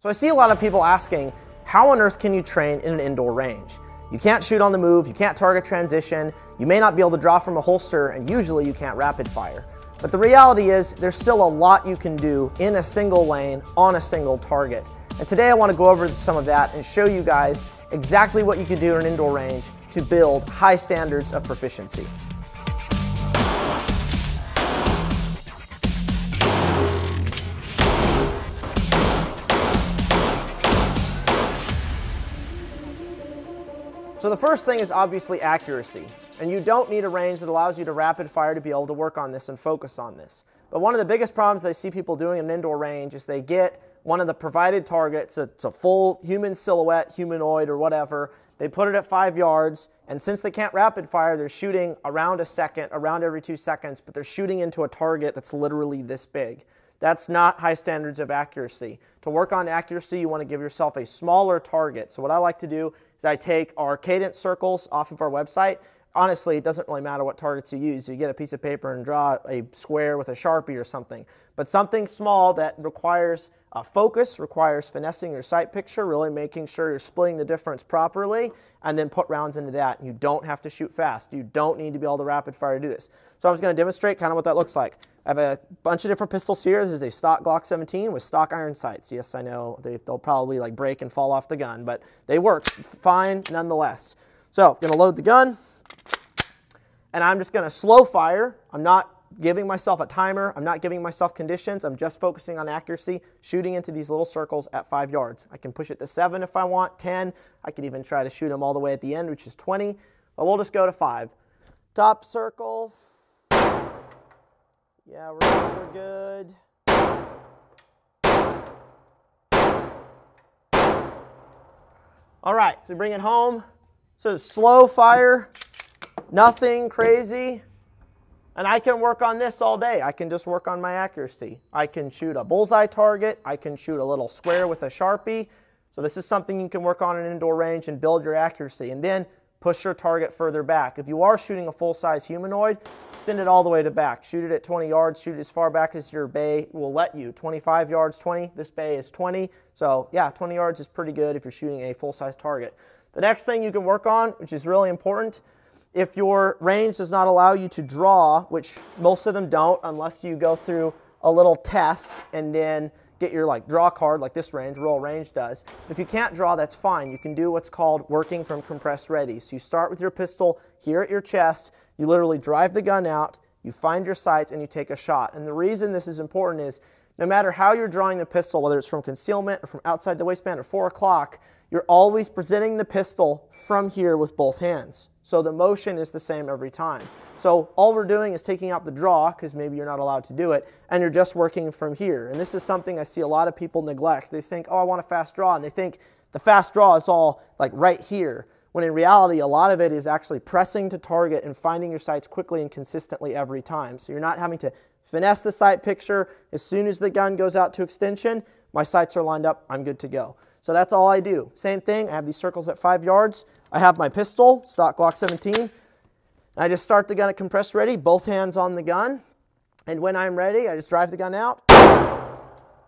So I see a lot of people asking, how on earth can you train in an indoor range? You can't shoot on the move, you can't target transition, you may not be able to draw from a holster, and usually you can't rapid fire. But the reality is there's still a lot you can do in a single lane on a single target. And today I want to go over some of that and show you guys exactly what you can do in an indoor range to build high standards of proficiency. So the first thing is obviously accuracy. And you don't need a range that allows you to rapid fire to be able to work on this and focus on this. But one of the biggest problems I see people doing in an indoor range is they get one of the provided targets, it's a full human silhouette, humanoid or whatever, they put it at 5 yards, and since they can't rapid fire, they're shooting around a second, around every 2 seconds, but they're shooting into a target that's literally this big. That's not high standards of accuracy. To work on accuracy, you want to give yourself a smaller target. So what I like to do is I take our cadence circles off of our website. Honestly, it doesn't really matter what targets you use. You get a piece of paper and draw a square with a Sharpie or something. But something small that requires focus, requires finessing your sight picture, really making sure you're splitting the difference properly, and then put rounds into that. You don't have to shoot fast. You don't need to be able to rapid fire to do this. So I'm just going to demonstrate kind of what that looks like. I have a bunch of different pistols here. This is a stock Glock 17 with stock iron sights. Yes, I know they'll probably like break and fall off the gun, but they work fine nonetheless. So I'm going to load the gun, and I'm just going to slow fire. I'm not giving myself a timer. I'm not giving myself conditions. I'm just focusing on accuracy, shooting into these little circles at 5 yards. I can push it to 7 if I want, 10. I could even try to shoot them all the way at the end, which is 20. But we'll just go to 5. Top circle. Yeah, we're good. All right, so bring it home. So slow fire, nothing crazy. And I can work on this all day. I can just work on my accuracy. I can shoot a bullseye target. I can shoot a little square with a Sharpie. So this is something you can work on in an indoor range and build your accuracy. And then push your target further back. If you are shooting a full-size humanoid, send it all the way to back. Shoot it at 20 yards. Shoot it as far back as your bay will let you. 25 yards, 20. This bay is 20. So yeah, 20 yards is pretty good if you're shooting a full-size target. The next thing you can work on, which is really important, if your range does not allow you to draw, which most of them don't unless you go through a little test and then get your draw card like this range, Royal Range does. If you can't draw, that's fine. You can do what's called working from compressed ready. So you start with your pistol here at your chest, you literally drive the gun out, you find your sights, and you take a shot. And the reason this is important is no matter how you're drawing the pistol, whether it's from concealment or from outside the waistband or 4 o'clock, you're always presenting the pistol from here with both hands. So the motion is the same every time. So all we're doing is taking out the draw, because maybe you're not allowed to do it, and you're just working from here. And this is something I see a lot of people neglect. They think, oh, I want a fast draw, and they think the fast draw is all like right here, when in reality a lot of it is actually pressing to target and finding your sights quickly and consistently every time. So you're not having to finesse the sight picture. As soon as the gun goes out to extension, my sights are lined up, I'm good to go. So that's all I do. Same thing, I have these circles at 5 yards. I have my pistol, stock Glock 17. I just start the gun at compressed ready, both hands on the gun. And when I'm ready, I just drive the gun out,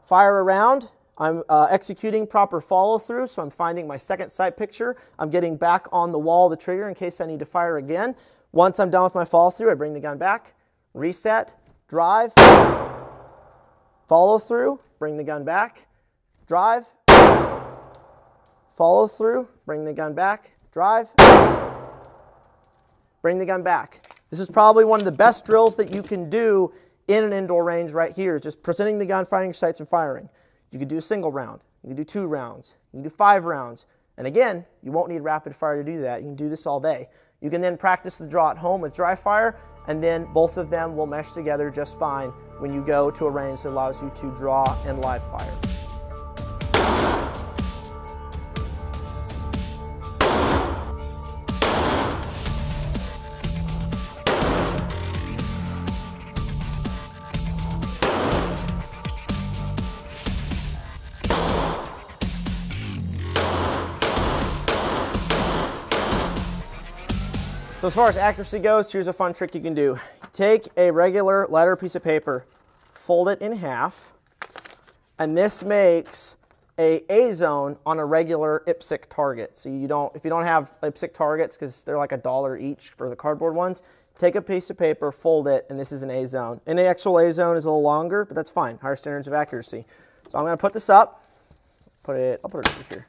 fire around. I'm executing proper follow through, so I'm finding my second sight picture. I'm getting back on the wall of the trigger in case I need to fire again. Once I'm done with my follow through, I bring the gun back, reset, drive, follow through, bring the gun back, drive, follow through, bring the gun back, drive, bring the gun back. This is probably one of the best drills that you can do in an indoor range right here, just presenting the gun, finding your sights, and firing. You could do a single round. You can do 2 rounds. You can do 5 rounds. And again, you won't need rapid fire to do that. You can do this all day. You can then practice the draw at home with dry fire, and then both of them will mesh together just fine when you go to a range that allows you to draw and live fire. So as far as accuracy goes, here's a fun trick you can do. Take a regular letter piece of paper, fold it in half, and this makes a A-zone on a regular IPSC target. So if you don't have IPSC targets, because they're like $1 each for the cardboard ones, take a piece of paper, fold it, and this is an A-zone. And the actual A-zone is a little longer, but that's fine. Higher standards of accuracy. So I'm going to put this up. I'll put it over here.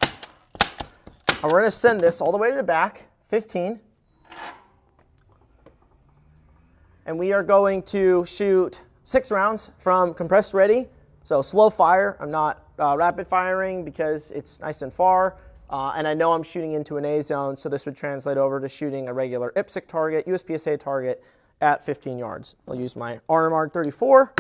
And we're going to send this all the way to the back, 15. And we are going to shoot 6 rounds from compressed ready. So slow fire. I'm not rapid firing because it's nice and far. And I know I'm shooting into an A zone, so this would translate over to shooting a regular IPSC target, USPSA target at 15 yards. I'll use my RMR 34.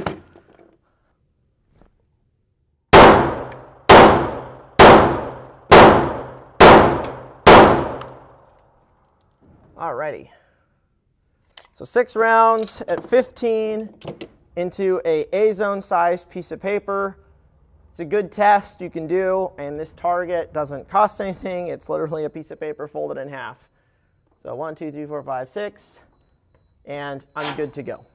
Alrighty. So 6 rounds at 15 into a A-zone size piece of paper. It's a good test you can do, and this target doesn't cost anything. It's literally a piece of paper folded in half. So 1, 2, 3, 4, 5, 6, and I'm good to go.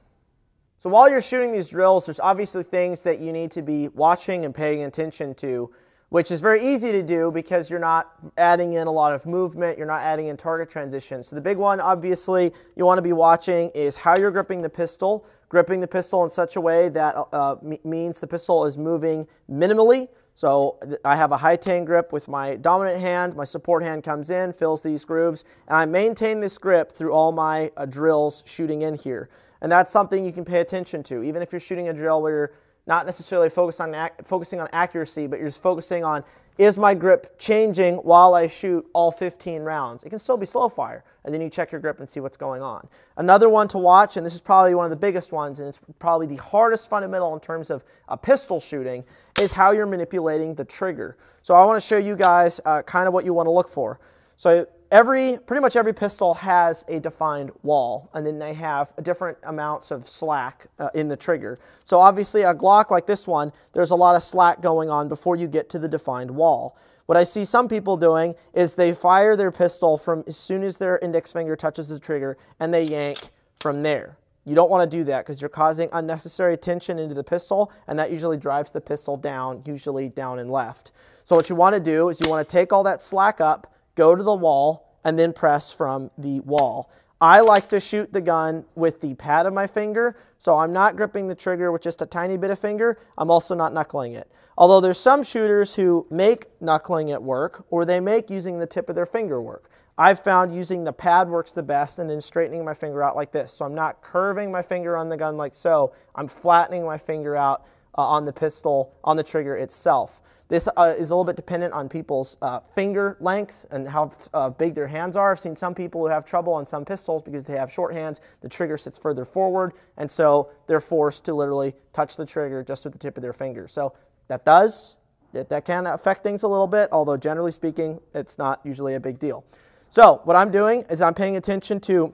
So while you're shooting these drills, there's obviously things that you need to be watching and paying attention to, which is very easy to do because you're not adding in a lot of movement, you're not adding in target transitions. So the big one, obviously, you want to be watching is how you're gripping the pistol. Gripping the pistol in such a way that means the pistol is moving minimally. So I have a high tang grip with my dominant hand. My support hand comes in, fills these grooves, and I maintain this grip through all my drills shooting in here. And that's something you can pay attention to. Even if you're shooting a drill where you're not necessarily focusing on accuracy, but you're just focusing on, is my grip changing while I shoot all 15 rounds? It can still be slow fire, and then you check your grip and see what's going on. Another one to watch, and this is probably one of the biggest ones, and it's probably the hardest fundamental in terms of pistol shooting, is how you're manipulating the trigger. So I want to show you guys kind of what you want to look for. So pretty much every pistol has a defined wall, and then they have different amounts of slack in the trigger. So obviously a Glock like this one, there's a lot of slack going on before you get to the defined wall. What I see some people doing is they fire their pistol from as soon as their index finger touches the trigger, and they yank from there. You don't want to do that because you're causing unnecessary tension into the pistol, and that usually drives the pistol down, usually down and left. So what you want to do is you want to take all that slack up, go to the wall, and then press from the wall. I like to shoot the gun with the pad of my finger, so I'm not gripping the trigger with just a tiny bit of finger. I'm also not knuckling it. Although there's some shooters who make knuckling it work, or they make using the tip of their finger work. I've found using the pad works the best, and then straightening my finger out like this. So I'm not curving my finger on the gun like so. I'm flattening my finger out on the pistol, on the trigger itself. This is a little bit dependent on people's finger length and how big their hands are. I've seen some people who have trouble on some pistols because they have short hands. The trigger sits further forward, and so they're forced to literally touch the trigger just with the tip of their finger. So that can affect things a little bit, although generally speaking, it's not usually a big deal. So what I'm doing is I'm paying attention to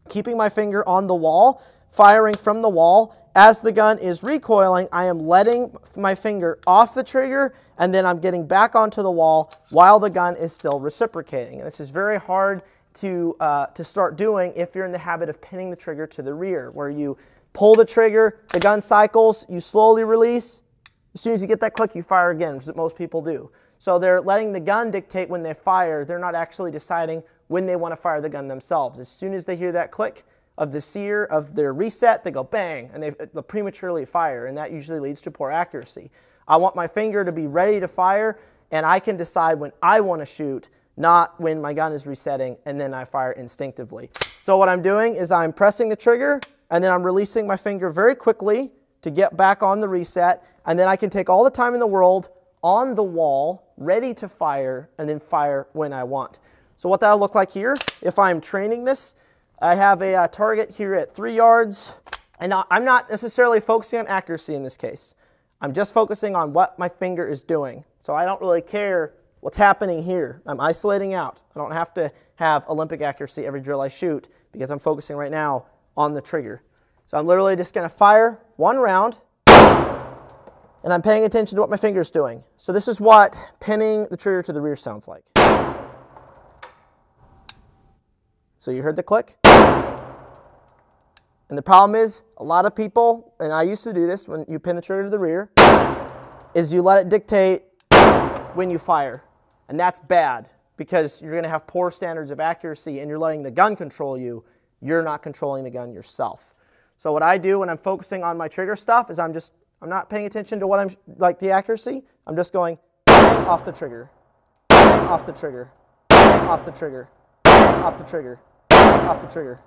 keeping my finger on the wall, firing from the wall. As the gun is recoiling, I am letting my finger off the trigger, and then I'm getting back onto the wall while the gun is still reciprocating. And this is very hard to start doing if you're in the habit of pinning the trigger to the rear, where you pull the trigger, the gun cycles, you slowly release. As soon as you get that click, you fire again, which is what most people do. So they're letting the gun dictate when they fire. They're not actually deciding when they want to fire the gun themselves. As soon as they hear that click of the sear of their reset, they go bang, and they prematurely fire, and that usually leads to poor accuracy. I want my finger to be ready to fire, and I can decide when I want to shoot, not when my gun is resetting, and then I fire instinctively. So what I'm doing is I'm pressing the trigger, and then I'm releasing my finger very quickly to get back on the reset, and then I can take all the time in the world on the wall, ready to fire, and then fire when I want. So what that'll look like here, if I'm training this, I have a target here at 3 yards, and now I'm not necessarily focusing on accuracy in this case. I'm just focusing on what my finger is doing. So I don't really care what's happening here. I'm isolating out. I don't have to have Olympic accuracy every drill I shoot because I'm focusing right now on the trigger. So I'm literally just going to fire one round, and I'm paying attention to what my finger is doing. So this is what pinning the trigger to the rear sounds like. So you heard the click? And the problem is, a lot of people, and I used to do this when you pin the trigger to the rear, is you let it dictate when you fire. And that's bad because you're going to have poor standards of accuracy and you're letting the gun control you. You're not controlling the gun yourself. So what I do when I'm focusing on my trigger stuff is I'm not paying attention to what I'm, like the accuracy. I'm just going off the trigger, off the trigger, off the trigger, off the trigger, off the trigger.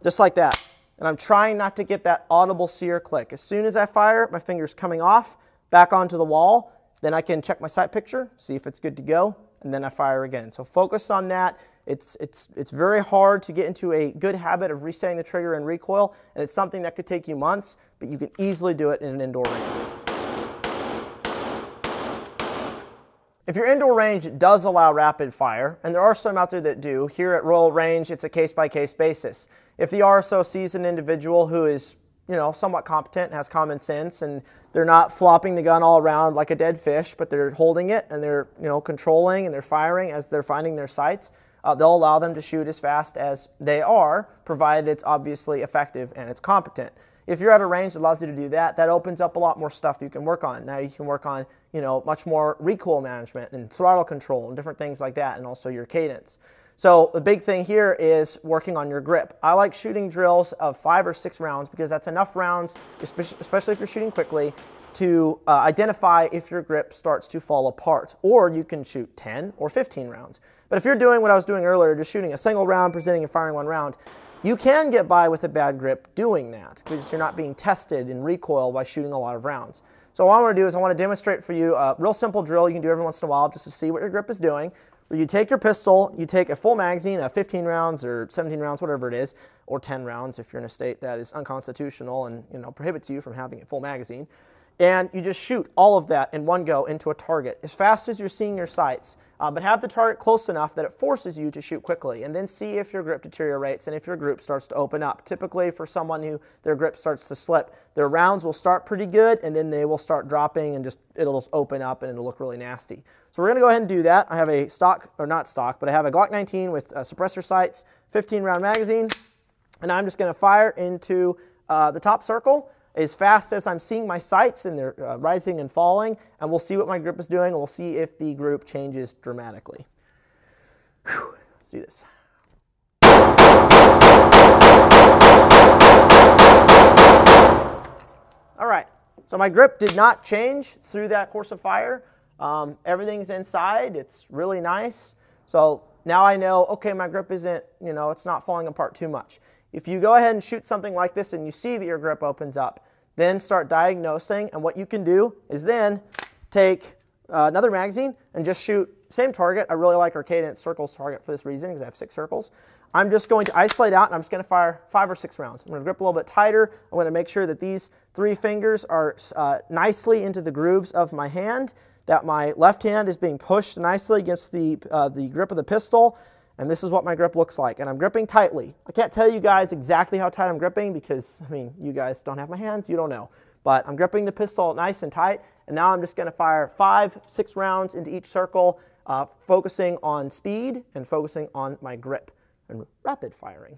Just like that. And I'm trying not to get that audible sear click. As soon as I fire, my finger's coming off, back onto the wall. Then I can check my sight picture, see if it's good to go, and then I fire again. So focus on that. It's very hard to get into a good habit of resetting the trigger and recoil, and it's something that could take you months, but you can easily do it in an indoor range. If your indoor range does allow rapid fire, and there are some out there that do, here at Royal Range it's a case-by-case basis. If the RSO sees an individual who is, somewhat competent, has common sense, and they're not flopping the gun all around like a dead fish, but they're holding it and they're controlling and they're firing as they're finding their sights, they'll allow them to shoot as fast as they are, provided it's obviously effective and it's competent. If you're at a range that allows you to do that, that opens up a lot more stuff you can work on. Now you can work on, much more recoil management and throttle control and different things like that, and also your cadence. So the big thing here is working on your grip. I like shooting drills of 5 or 6 rounds because that's enough rounds, especially if you're shooting quickly, to identify if your grip starts to fall apart. Or you can shoot 10 or 15 rounds. But if you're doing what I was doing earlier, just shooting a single round, presenting and firing 1 round, you can get by with a bad grip doing that because you're not being tested in recoil by shooting a lot of rounds. So what I want to do is I want to demonstrate for you a real simple drill you can do every once in a while just to see what your grip is doing. Where you take your pistol, you take a full magazine, 15 rounds or 17 rounds, whatever it is, or 10 rounds if you're in a state that is unconstitutional and prohibits you from having a full magazine, and you just shoot all of that in one go into a target as fast as you're seeing your sights, but have the target close enough that it forces you to shoot quickly, and then see if your grip deteriorates and if your grip starts to open up. Typically for someone who their grip starts to slip, their rounds will start pretty good and then they will start dropping and it'll just open up and it'll look really nasty. So we're going to go ahead and do that. I have a stock, or not stock, but I have a Glock 19 with suppressor sights, 15 round magazine, and I'm just going to fire into the top circle as fast as I'm seeing my sights, and they're rising and falling, and we'll see what my grip is doing, and we'll see if the group changes dramatically. Whew, let's do this. All right, so my grip did not change through that course of fire. Everything's inside, it's really nice. So now I know, okay, my grip isn't, it's not falling apart too much. If you go ahead and shoot something like this and you see that your grip opens up, then start diagnosing, and what you can do is then take another magazine and just shoot same target. I really like our cadence circles target for this reason because I have 6 circles. I'm just going to isolate out and I'm just going to fire 5 or 6 rounds. I'm going to grip a little bit tighter. I'm going to make sure that these 3 fingers are nicely into the grooves of my hand, that my left hand is being pushed nicely against the grip of the pistol, and this is what my grip looks like. And I'm gripping tightly. I can't tell you guys exactly how tight I'm gripping because, you guys don't have my hands, you don't know. But I'm gripping the pistol nice and tight, and now I'm just going to fire 5, 6 rounds into each circle, focusing on speed and focusing on my grip and rapid firing.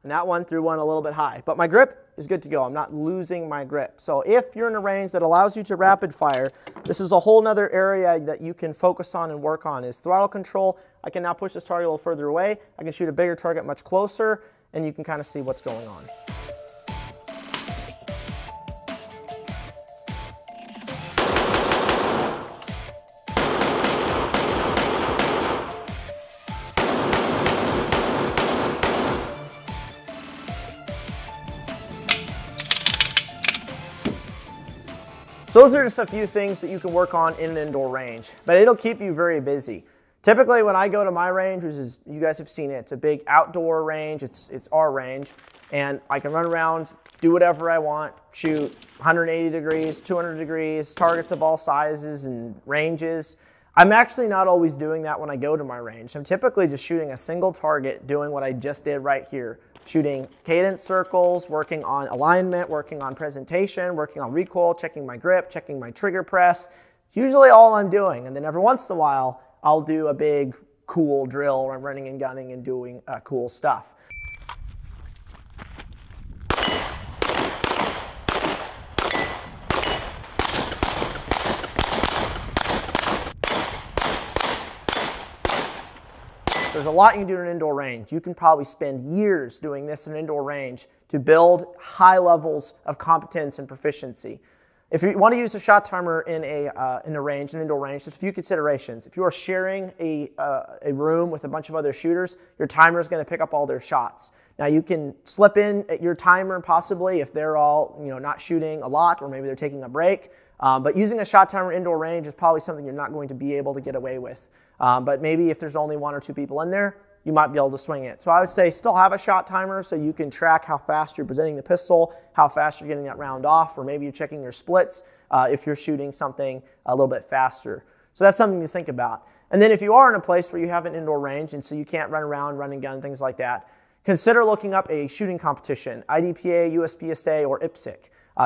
And that one threw one a little bit high. But my grip is good to go. I'm not losing my grip. So if you're in a range that allows you to rapid fire, this is a whole nother area that you can focus on and work on is throttle control. I can now push this target a little further away. I can shoot a bigger target much closer, and you can kind of see what's going on. So those are just a few things that you can work on in an indoor range, but it'll keep you very busy. Typically when I go to my range, which is, you guys have seen it, it's a big outdoor range, it's our range, and I can run around, do whatever I want, shoot 180 degrees, 200 degrees, targets of all sizes and ranges. I'm actually not always doing that when I go to my range. I'm typically just shooting a single target, doing what I just did right here. Shooting cadence circles, working on alignment, working on presentation, working on recoil, checking my grip, checking my trigger press, Usually all I'm doing, and then every once in a while, I'll do a big cool drill where I'm running and gunning and doing cool stuff. There's a lot you can do in an indoor range. You can probably spend years doing this in an indoor range to build high levels of competence and proficiency. If you want to use a shot timer in a range, an indoor range, there's a few considerations. If you are sharing a room with a bunch of other shooters, your timer is going to pick up all their shots. Now you can slip in your timer possibly if they're all not shooting a lot, or maybe they're taking a break. But using a shot timer indoor range is probably something you're not going to be able to get away with. But maybe if there's only 1 or 2 people in there, you might be able to swing it. So I would say still have a shot timer so you can track how fast you're presenting the pistol, how fast you're getting that round off, or maybe you're checking your splits if you're shooting something a little bit faster. So that's something to think about. And then if you are in a place where you have an indoor range and so you can't run around, run and gun, things like that, consider looking up a shooting competition, IDPA, USPSA, or IPSC.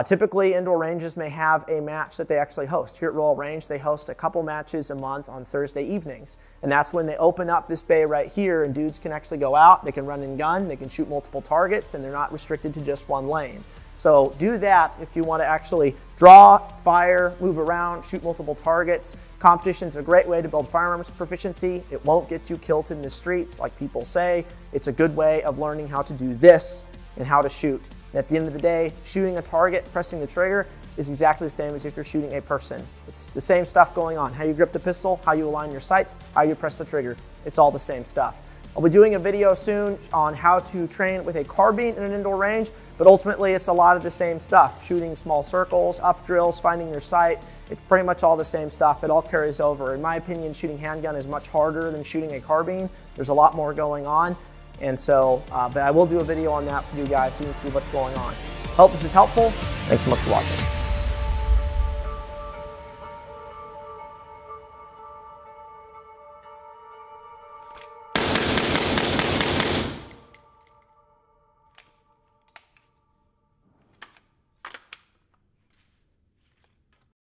Typically, indoor ranges may have a match that they actually host. Here at Royal Range, they host a couple matches a month on Thursday evenings. And that's when they open up this bay right here and dudes can actually go out, they can run and gun, they can shoot multiple targets, and they're not restricted to just one lane. So do that if you want to actually draw, fire, move around, shoot multiple targets. Competition's a great way to build firearms proficiency. It won't get you killed in the streets like people say. It's a good way of learning how to do this and how to shoot. And at the end of the day, shooting a target, pressing the trigger, is exactly the same as if you're shooting a person. It's the same stuff going on. How you grip the pistol, how you align your sights, how you press the trigger. It's all the same stuff. I'll be doing a video soon on how to train with a carbine in an indoor range, but ultimately it's a lot of the same stuff. Shooting small circles, up drills, finding your sight. It's pretty much all the same stuff. It all carries over. In my opinion, shooting handgun is much harder than shooting a carbine. There's a lot more going on. And so, but I will do a video on that for you guys so you can see what's going on. Hope this is helpful. Thanks so much for watching.